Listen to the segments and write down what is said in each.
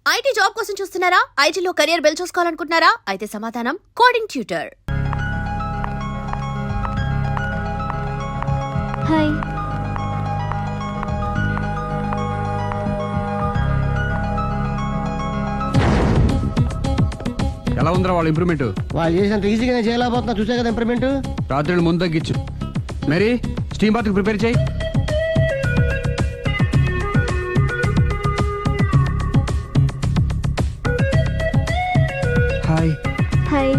IT job కోసం చూస్తున్నారా? ఐటీలో కెరియర్ బిల్డ్ చూసుకోవాలనుకుంటున్నారా? అయితే సమాధానం కోడింగ్ ట్యూటర్. హాయ్. ఎలా ఉందిరా వాళ్ళ ఇంప్రూవ్మెంట్? వాళ్ళు చేసినంత ఈజీగానే చేయలేకపోతున్నా, చూసే కదా ఇంప్రూవ్మెంట్. రాత్రి ముందు తగ్గించు. మరి స్టీమ్ బాత్ ప్రిపేర్ చేయి. హాయ్. హాయ్.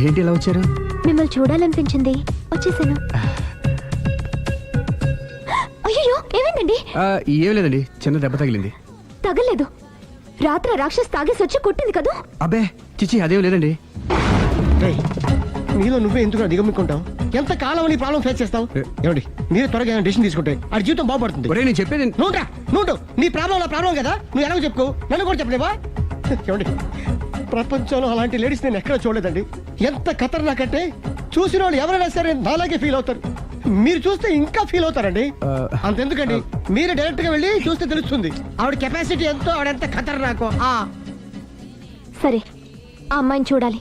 ఏంటి ఎలా వచ్చారు? మిమ్మల్ని చూడాలనిపించింది, వచ్చేసాను. అయ్యో, ఏమైందండి? ఏం లేదండి, చిన్న దెబ్బ తగిలింది. తగలేదు. రాత్రి రాక్షస్ తాగేసి వచ్చి కొట్టింది కదా? అబ్బే చిచి, అదేం లేదండి. నీలో నువ్వే ఎందుకు దిగమ్ముకుంటావు? ఎంత కాలం నీ ప్రాబ్లం ఫేస్ చేస్తావు? ఏమండి, మీరు త్వరగా డెసిషన్ తీసుకుంటే ఆడి జీవితం బాగుపడుతుంది. ఒరేయ్, నేను చెప్పేది నువ్వు నీ ప్రాబ్లం నా ప్రాబ్లం కదా, నువ్వు ఎలాగో చెప్పుకో, నన్ను కూడా చెప్పలేవా? ఏమండి, ప్రపంచంలో అలాంటి లేడీస్ నేను ఎక్కడ చూడలేదండి. ఎంత ఖతర్నాకంటే చూసిన వాళ్ళు ఎవరైనా సరే నాలాగే ఫీల్ అవుతారు. మీరు చూస్తే ఇంకా ఫీల్ అవుతారండి. అంతెందుకండి, మీరు డైరెక్ట్ గా వెళ్ళి చూస్తే తెలుస్తుంది ఆవిడ కెపాసిటీ ఎంతో, ఆవిడెంత ఖతర్నాకో. సరే, ఆ అమ్మాయిని చూడాలి.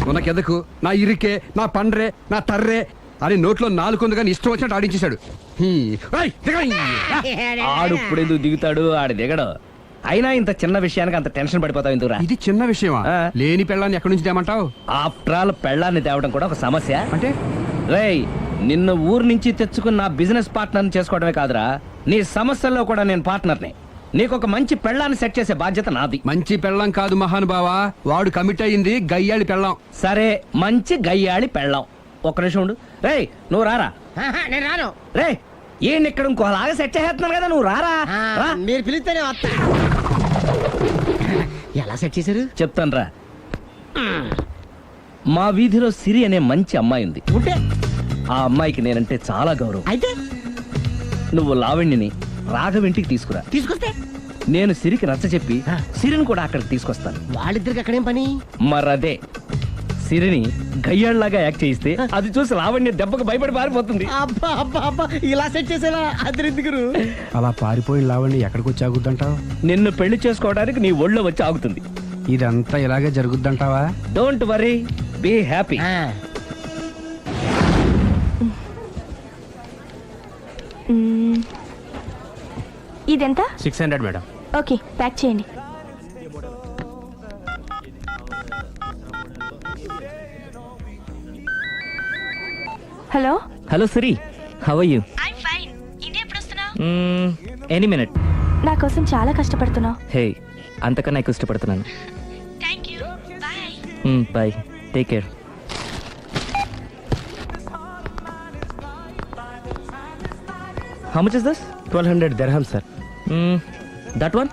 మనకెదకు నా ఇరికే, నా పండ్రే, నా తర్రే అని నోట్లో నాలుగు కానీ ఇష్టం వచ్చినట్టు ఆడించేశాడు. ఆడు ఇప్పుడు ఎందుకు దిగుతాడు? ఆడు దిగడు. అయినా ఇంత చిన్న విషయానికి అంత టెన్షన్ పడిపోతావు ఎందుకురా? ఇది చిన్న విషయమా? లేని పెళ్ళాన్ని ఎక్కడి నుంచి తేమంటావు? ఆఫ్టర్ ఆల్ పెళ్ళాన్ని తేవడం కూడా ఒక సమస్య అంటే? రేయ్, నిన్ను ఊరు నుంచి తెచ్చుకున్న నా బిజినెస్ పార్ట్నర్ని చేసుకోవడమే కాదురా, నీ సమస్యల్లో కూడా నేను పార్ట్నర్ని. నీకు ఒక మంచి పెళ్ళాన్ని సెట్ చేసే బాధ్యత నాది. మంచి పెళ్ళం కాదు మహానుభావా, వాడు కమిట్ అయ్యింది గయ్యాళి పెళ్ళం. సరే, మంచి గయ్యాళి పెళ్ళాం. ఒక్క నిమిషం ఉండు. రేయ్, నువ్వు రారా. నేను రాను. రేయ్, ఈయన ఇక్కడ ఇంకోలాగా సెట్ చేస్తున్నాను కదా, నువ్వు రారా. మీరు పిలిస్తేనే వస్తా. ఎలా సెట్ చేశారు చెప్తాను రా. మా వీధిలో సిరి అనే మంచి అమ్మాయి ఉంది. ఉంటే ఆ అమ్మాయికి నేనంటే చాలా గౌరవం. అయితే నువ్వు లావణ్యని రాఘవింటికి తీసుకురా. తీసుకొస్తే నేను సిరికి నచ్చ చెప్పి సిరిని కూడా అక్కడికి తీసుకొస్తాను. వాళ్ళిద్దరికి అక్కడేం పని? మరదే, సిరిని గయ్యాళ్ళలాగా యాక్ట్ చేయిస్తే అది చూసి లావణ్య దెబ్బకు భయపడి పారిపోతుంది. అబ్బా అబ్బా అబ్బా, ఇలా సెట్ చేసేలా అద్దెందుకు? అలా పారిపోయి లావండి ఎక్కడికి వచ్చి ఆగుద్దంటావు? నిన్ను పెళ్లి చేసుకోవడానికి నీ ఒళ్ళో వచ్చి ఆగుతుంది. ఇదంతా ఇలాగే జరుగుద్దంటావా? Don't worry, be happy. ఇదెంత? 600 మేడం. ఓకే, ప్యాక్ చేయండి. Hello. Hello Siri, how are you? I am fine. India ఎప్పుడు వస్తున్నావ్? Any minute. నా కోసం చాలా కష్టపడుతున్నావు. హే, అంతకన్నా ఎక్కువ ఇష్టపడుతున్నాను. Thank you. By. By, take care. How much is this? 1200 dirham, sir. That one?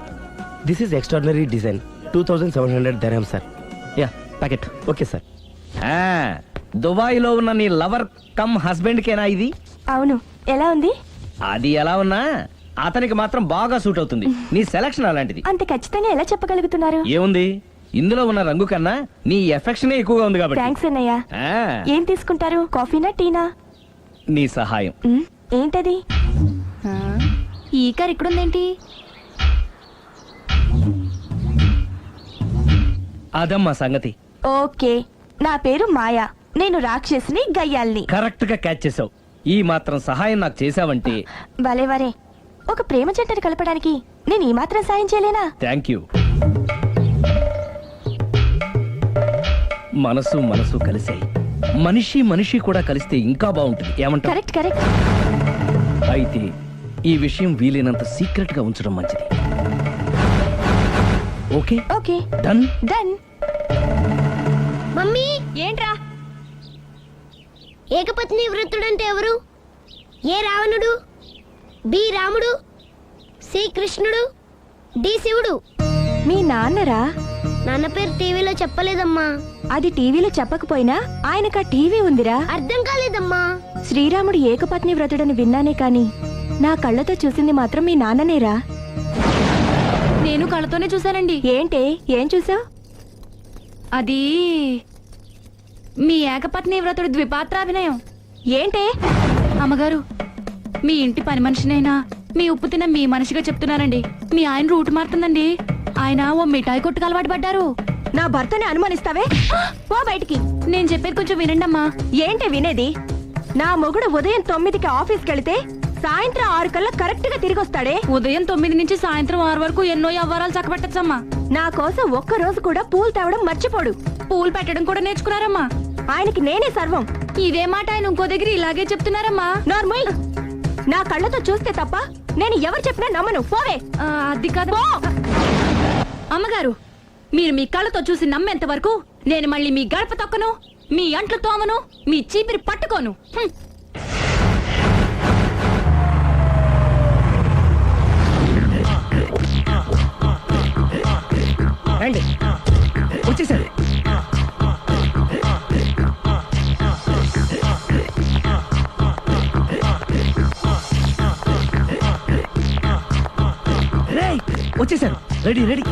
This is extraordinary design. 2700 dirham, sir. Yeah, pack it. Okay, sir. Dubai లో ఉన్న నీ లవర్ కమ్ హస్బెండ్ కేనా ఇది? అవును. ఎలా ఉంది? అది ఎలా ఉన్నా అతనికి మాత్రం బాగా సూట్ అవుతుంది. నీ సెలక్షన్ అలాంటిది. అంత ఖచ్చితంగా ఎలా చెప్పగలుగుతున్నారు? ఏముంది, ఇందులో ఉన్న రంగు కన్నా నీ ఎఫెక్షనే ఎక్కువగా ఉంది కాబట్టి. థాంక్స్ అన్నయ్య. ఏం తీసుకుంటారు, కాఫీనా టీనా? నీ సహాయం. ఏంటది? ఈ కార్ ఇక్కడుందేంటి? అదమ్మా సంగతి. ఓకే, నా పేరు మాయా. నేను రాక్షసిని, గయ్యాల్ని. కరెక్ట్ గా క్యాచ్ చేసావు. ఈ మాత్రం సహాయం నాకు చేసావంటే. భలే వరే, ఒక ప్రేమ జంటని కలపడానికి నేను ఈ మాత్రం సాయం చేయలేనా? Thank you. మనసు మనసు కలిసాయి, మనిషి మనిషి కూడా కలిస్తే ఇంకా బాగుంటుంది. ఏమంటావు? Correct correct. అయితే ఈ విషయం వీలైనంత సీక్రెట్ గా ఉంచడం మంచిది. Okay okay, done done. Mummy, ఏంట్రా? ఏకపత్ని వృత్తుడంటే ఎవరు? ఏ రావణుడు, బి రాముడు, సి కృష్ణుడు, డి శివుడు. మీ నాన్నరా? నాన్న పేరు టీవీలో చెప్పలేదమ్మా. అది టీవీలో చెప్పకపోయినా ఆయనకా టీవీ ఉందిరా. అర్థం కాలేదమ్మా. శ్రీరాముడు ఏకపత్ని వ్రతుడని విన్నానే కాని నా కళ్ళతో చూసింది మాత్రం మీ నాన్ననేరా. నేను కళ్ళతోనే చూశానండి. ఏంటే, ఏం చూసావు? అది మీ ఏకపత్ని వ్రతుడు ద్విపాత్రాభినయం. ఏంటే? అమ్మగారు, మీ ఇంటి పని మనిషినైనా మీ ఉప్పు తిన్న మీ మనిషిగా చెప్తున్నానండి. మీ ఆయన రూట్ మారుతుందండి. ఆయన ఓ మిఠాయి కొట్టుకు అలవాటు పడ్డారు. నా భర్తని అనుమానిస్తావే? పో బయటికి. నేను చెప్పేది కొంచెం వినండమ్మా. ఏంటి వినేది? నా మొగుడు ఉదయం 9కి ఆఫీస్కి వెళితే సాయంత్రం 6 కల్లా కరెక్ట్ గా తిరిగి వస్తాడే. ఉదయం 9 నుంచి సాయంత్రం 6 వరకు ఎన్నో వ్యవహారాలు చక్కబెట్టచ్చమ్మా. నా కోసం ఒక్క రోజు కూడా పూలు తేవడం మర్చిపోడు. పూలు పెట్టడం కూడా నేర్చుకున్నారమ్మా. ఆయనకి నేనే సర్వం. ఇదే మాట ఆయన ఇంకో దగ్గర ఇలాగే చెప్తున్నారమ్మా. నార్మల్. నా కళ్ళతో చూస్తే తప్ప నేను ఎవరు చెప్పినా నమ్మను. పోవే. అది కాదు అమ్మగారు, మీరు మీ కళ్ళతో చూసి నమ్మేంత వరకు నేను మళ్ళీ మీ గడప తొక్కను, మీ అంట్లు తోమను, మీ చీపిరి పట్టుకోను. రండి. వచ్చేసారు. రేయ్, వచ్చేసారు. Ready ready.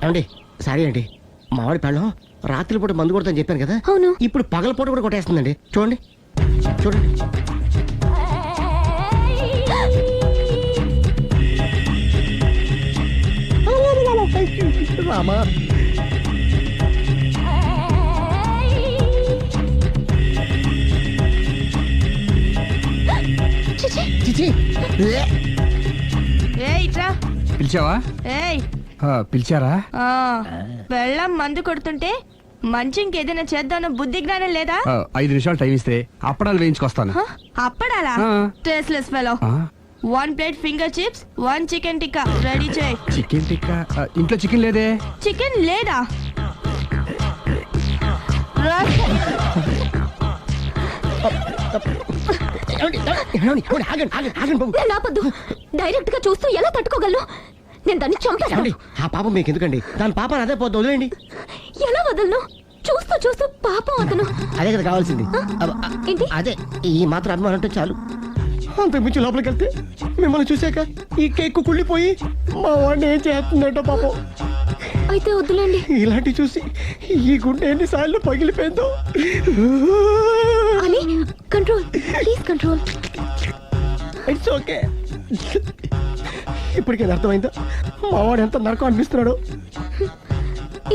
ఏమండి సారీ అండి, మామిడి పళ్ళం రాత్రిపూట మందు కొడతాను చెప్పాను కదా. అవును. ఇప్పుడు పగలపూట కూడా కొట్టేస్తుందండి. చూడండి చూడండి. రామా. చిచి. పిలిచావా? పిలిచారా? వెళ్ళం మందు కొడుతుంటే మంచి ఇంకేదైనా చేద్దామన్న బుద్ధి జ్ఞానం లేదా? 5 నిమిషాలు టైం ఇస్తే అప్పడాలు వేయించుకొస్తాను. అప్పడాలా? ఆ. Tasteless fellow. ఆ, 1 plate finger chips, 1 chicken tikka ready చేయి. చికెన్ టిక్కా? ఇంట్లో చికెన్ లేదే. చికెన్ లేదా? నేను ఆపొద్దు. డైరెక్ట్ గా చూస్తూ ఎలా తట్టుకోగలను? నేను దాన్ని చంపేస్తాను. ఆ పాపం మీకు ఎందుకండి? దాని పాప అదే పోతుంది, వదిలేండి. ఎలా వదలను? చూస్తూ చూస్తూ పాపం అతను. అదే కదా కావాల్సింది. ఏంటి? అదే ఈ మాత్రం అభిమానం అంటే చాలు. అంతకు మించి లోపలికి వెళ్తే మిమ్మల్ని చూసాక ఈ కేక్ కుళ్ళిపోయి మా వాడిని ఏం చేస్తుందంటో పాపం. అయితే వద్దులేండి. ఇలాంటి చూసి ఈ గుండె ఎన్నిసార్లు పగిలిపోయిందో. అని control, please control. It's okay. ఇప్పటికే అర్థమైందా మా వాడు ఎంత నరకం అనిపిస్తున్నాడు?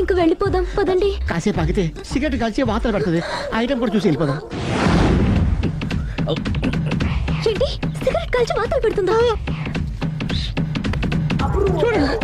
ఇంక వెళ్ళిపోదాం పదండి. కాసేపు ఆగితే సిగరెట్ కాల్చి వాతలు పెడుతుంది. ఆ ఐటమ్ కూడా చూసి వెళ్ళిపోదాం. ఏంటి, సిగరెట్ కాల్చి వాతలు పెడుతుందా? చూడండి.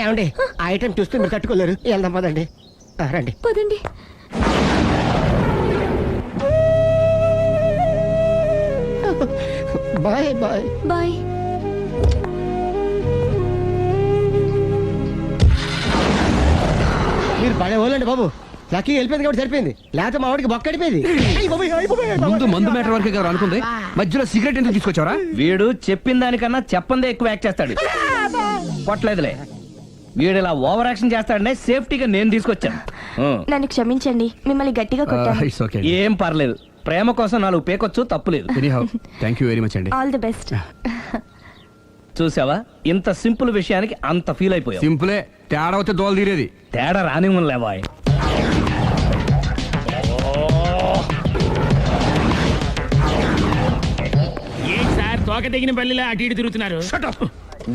ఏమండి ఆ ఐటమ్ చూస్తే మీరు తట్టుకోలేరు. వెళ్దాం పదండి. రండి పదండి. Bye bye bye. మీరు పడే వాళ్ళండి బాబు. లక్కీ వెళ్ళిపోయింది కాబట్టి సరిపోయింది, లేకపోతే మా వాడికి బొక్క అడిపోయింది. ముందు మందు మ్యాటర్ వరకే కదా అనుకుంది, మధ్యలో సిగరెట్ ఎందుకు తీసుకొచ్చావరా? వీడు చెప్పిన దానికన్నా చెప్పందే ఎక్కువ యాక్ట్ చేస్తాడు. కొట్టలేదులే, వీడు ఇలా ఓవర్ యాక్షన్ చేస్తాడనే సేఫ్టీగా నేను తీసుకొచ్చాను. నన్ను క్షమించండి, మిమ్మల్ని గట్టిగా కొట్టాను. It's okay. ఏం పర్లేదు, ప్రేమ కోసం 4 పేకొచ్చు, తప్పులేదు. Anyhow thank you very much అండి. All the best. చూసావా, ఇంత సింపుల్ విషయానికి అంత ఫీల్ అయిపోయావు. సింపులే, తేడా అవుతే దోలు తీరేది. తేడా రానివ్వలే బాయ్. తోక తెగిన బల్లిలా అటు ఇటు తిరుగుతున్నారు.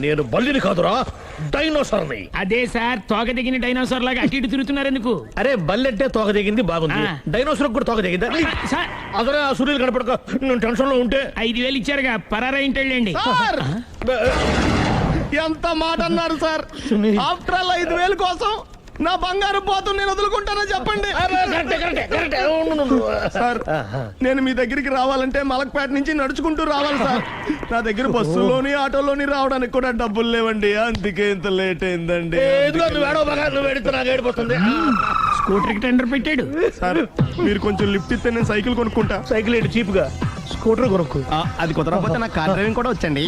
నేను బల్లిని కాదురా, డైనోసార్ని. అదే సార్, తోక తెగిన డైనోసార్ లాగా అటు ఇటు తిరుగుతున్నారు ఎందుకు? అరే బల్లెట్టే తోక దిగింది బాగుంది, డైనోసార్ కూడా తోక దిగిందా? సార్, అదరే ఆ సూర్యులు కనపడక నేను టెన్షన్ లో ఉంటే 5,000 ఇచ్చారుగా, పరారా ఇంటండి. ఎంత మాట అన్నారు సార్? ఆఫ్టర్ ఆల్ 5,000 కోసం నా బంగారు పోతు నేను వదులుకుంటానో చెప్పండి సార్. నేను మీ దగ్గరికి రావాలంటే మలక్పేట నుంచి నడుచుకుంటూ రావాలి సార్. నా దగ్గర బస్సులోని ఆటోలోని రావడానికి కూడా డబ్బులు లేవండి, అందుకే ఇంత లేట్ అయిందండి. స్కూటర్ కి టెండర్ పెట్టాడు సార్. మీరు కొంచెం లిఫ్ట్ ఇస్తే నేను సైకిల్ కొనుక్కుంటా. సైకిల్ ఏంటి చీప్ గా? స్కూటర్ కొనుక్కు. అది కుదరకపోతే నాకు కార్ డ్రైవింగ్ కూడా వచ్చండి.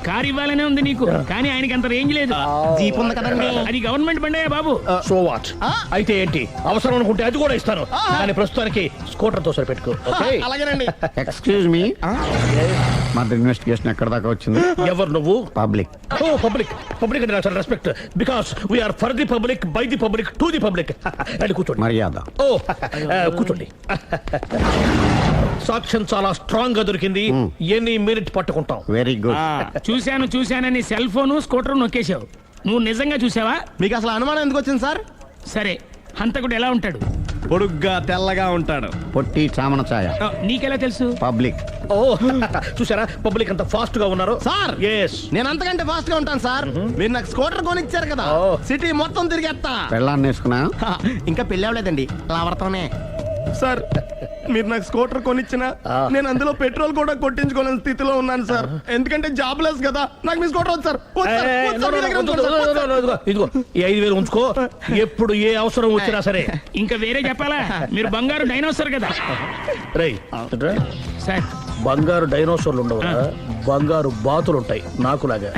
కారు ఇవ్వాలనే ఉంది నీకు, కానీ ఆయనకి అంత రేంజ్ లేదు. జీప్ ఉంది కదండి. అది గవర్నమెంట్ బండయా బాబు. So what? అయితే ఏంటి, అవసరం అనుకుంటే అది కూడా ఇస్తాను, కానీ ప్రస్తుతానికి స్కూటర్ తో సరిపెట్టుకో. ఓకే? అలాగేనండి. ఎక్స్క్యూజ్ మీ, మన ఇన్వెస్టిగేషన్ ఎక్కడ దాకా వచ్చింది? ఎవరు నువ్వు? పబ్లిక్. ఓ పబ్లిక్. పబ్లిక్ అంటే నాకు respect, because we are for the public, by the public, to the public. అని కూర్చోండి. మర్యాద. ఓ కూర్చోండి. సాక్ష్యం చాలా స్ట్రాంగ్ గా దొరికింది. ఎన్ని మినిట్ పట్టుకుంటాం. Very good. చూశానని సెల్ ఫోన్ స్కూటర్ నొక్కేశావు. నువ్వు నిజంగా చూసావా? మీకు అసలు అనుమానం ఎందుకు వచ్చింది సార్? సరే, హంతకుడు ఎలా ఉంటాడు? పొడుగ్గా తెల్లగా ఉంటాడు. పొట్టి చామన ఛాయ. నీకెలా తెలుసు? పబ్లిక్. ఓ చూసారా పబ్లిక్ అంత ఫాస్ట్ గా ఉన్నారు. సార్ ఎస్, నేను అంతకంటే ఫాస్ట్ గా ఉంటాను సార్. మీరు నాకు స్కూటర్ కొనిచ్చారు కదా, సిటీ మొత్తం తిరిగేస్తా. పెళ్ళాన్ని వేసుకున్నా? ఇంకా పెళ్లి అవ్వలేదండి, లావర్తోనే. సార్ మీరు నాకు స్కూటర్ కొనిచ్చిన నేను అందులో పెట్రోల్ కూడా కొట్టించుకోలేని స్థితిలో ఉన్నాను సార్. ఎందుకంటే జాబ్ లెస్ కదా. నాకు మీ స్కూటర్ వద్దు సార్. ఇదిగో ఈ 5,000 ఉంచుకో, ఎప్పుడు ఏ అవసరం వచ్చినా సరే. ఇంకా వేరే చెప్పాలా? మీరు బంగారు డైనోసార్ కదా. రేయ్ సార్, బంగారు డైనోసార్లు ఉండవు, బంగారు బాతులు ఉంటాయి నాకులాగా.